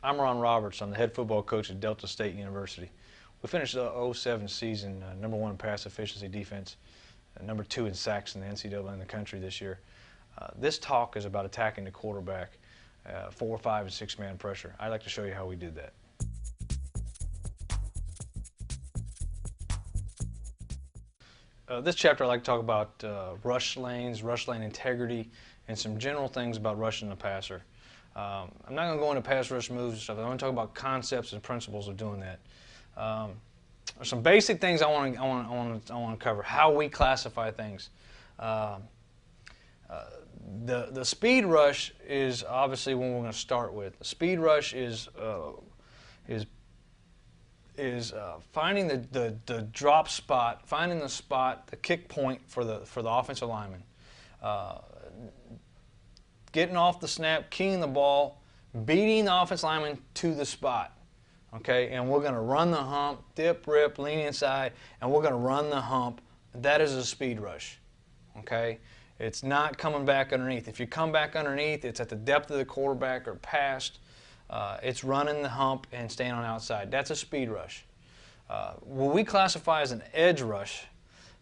I'm Ron Roberts. I'm the head football coach at Delta State University. We finished the 2007 season #1 in pass efficiency defense, #2 in sacks in the NCAA in the country this year. This talk is about attacking the quarterback, 4, 5, and 6-man pressure. I'd like to show you how we did that. This chapter I'd like to talk about rush lanes, rush lane integrity, and some general things about rushing the passer. I'm not going to go into pass rush moves and stuff. I want to talk about concepts and principles of doing that. There's some basic things I want to cover. How we classify things. The speed rush is obviously what we're going to start with. The speed rush is finding the drop spot, finding the spot, the kick point for the offensive lineman. Getting off the snap, keying the ball, beating the offensive lineman to the spot. Okay, and we're going to run the hump, dip, rip, lean inside, and we're going to run the hump. That is a speed rush. Okay, it's not coming back underneath. If you come back underneath, it's at the depth of the quarterback or past. It's running the hump and staying on outside. That's a speed rush. What we classify as an edge rush,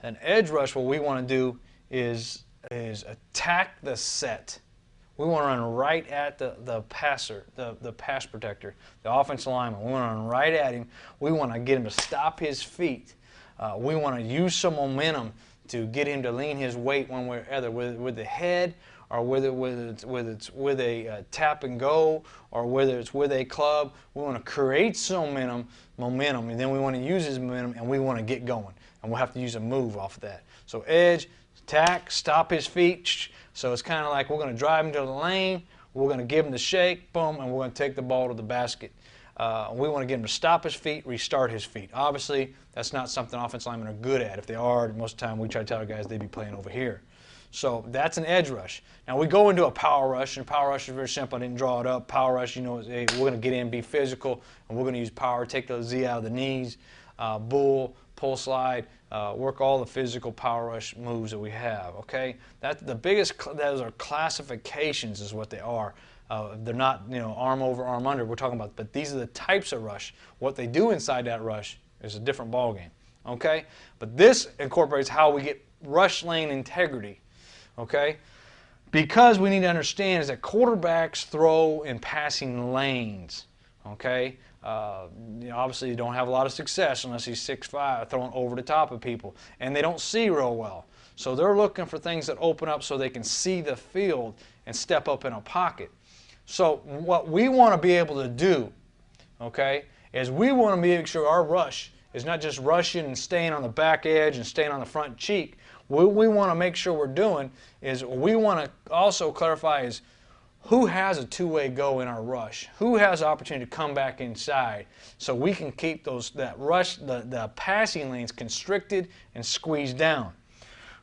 what we want to do is attack the set. We want to run right at the passer, the pass protector, the offensive lineman. We want to run right at him. We want to get him to stop his feet. We want to use some momentum to get him to lean his weight one way or other, with the head, or whether it's with a tap and go, or whether it's with a club. We want to create some momentum, and then we want to use his momentum, and we want to get going. And we'll have to use a move off of that. So edge, attack, stop his feet. So it's kind of like we're going to drive him to the lane, we're going to give him the shake, boom, and we're going to take the ball to the basket. We want to get him to stop his feet, restart his feet. Obviously, that's not something offensive linemen are good at. If they are, most of the time we try to tell our guys they'd be playing over here. So that's an edge rush. Now we go into a power rush, and power rush is very simple. I didn't draw it up. Power rush, you know, hey, we're going to get in, be physical, and we're going to use power, take the Z out of the knees, bull, pull slide, work all the physical power rush moves that we have. Okay, those are classifications, is what they are. They're not, you know, arm over, arm under. We're talking about, but these are the types of rush. What they do inside that rush is a different ball game. Okay, but this incorporates how we get rush lane integrity. Okay, because we need to understand is that quarterbacks throw in passing lanes. Okay, you know, obviously you don't have a lot of success unless he's 6'5", throwing over the top of people, and they don't see real well. So they're looking for things that open up so they can see the field and step up in a pocket. So what we want to be able to do, okay, is we want to make sure our rush is not just rushing and staying on the back edge and staying on the front cheek. What we want to make sure we're doing is we want to also clarify is who has a two-way go in our rush? Who has the opportunity to come back inside so we can keep that rush, the passing lanes constricted and squeezed down?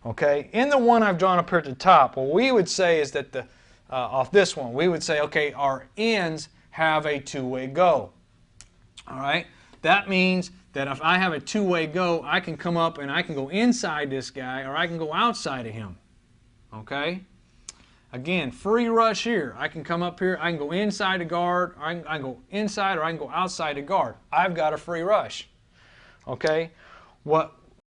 Okay, in the one I've drawn up here at the top, what we would say is that off this one, we would say, okay, our ends have a two-way go. All right, that means that if I have a two-way go, I can come up and I can go inside this guy, or I can go outside of him. Okay, again, free rush here. I can come up here, I can go inside the guard, or I can go inside, or I can go outside the guard. I've got a free rush. Okay, what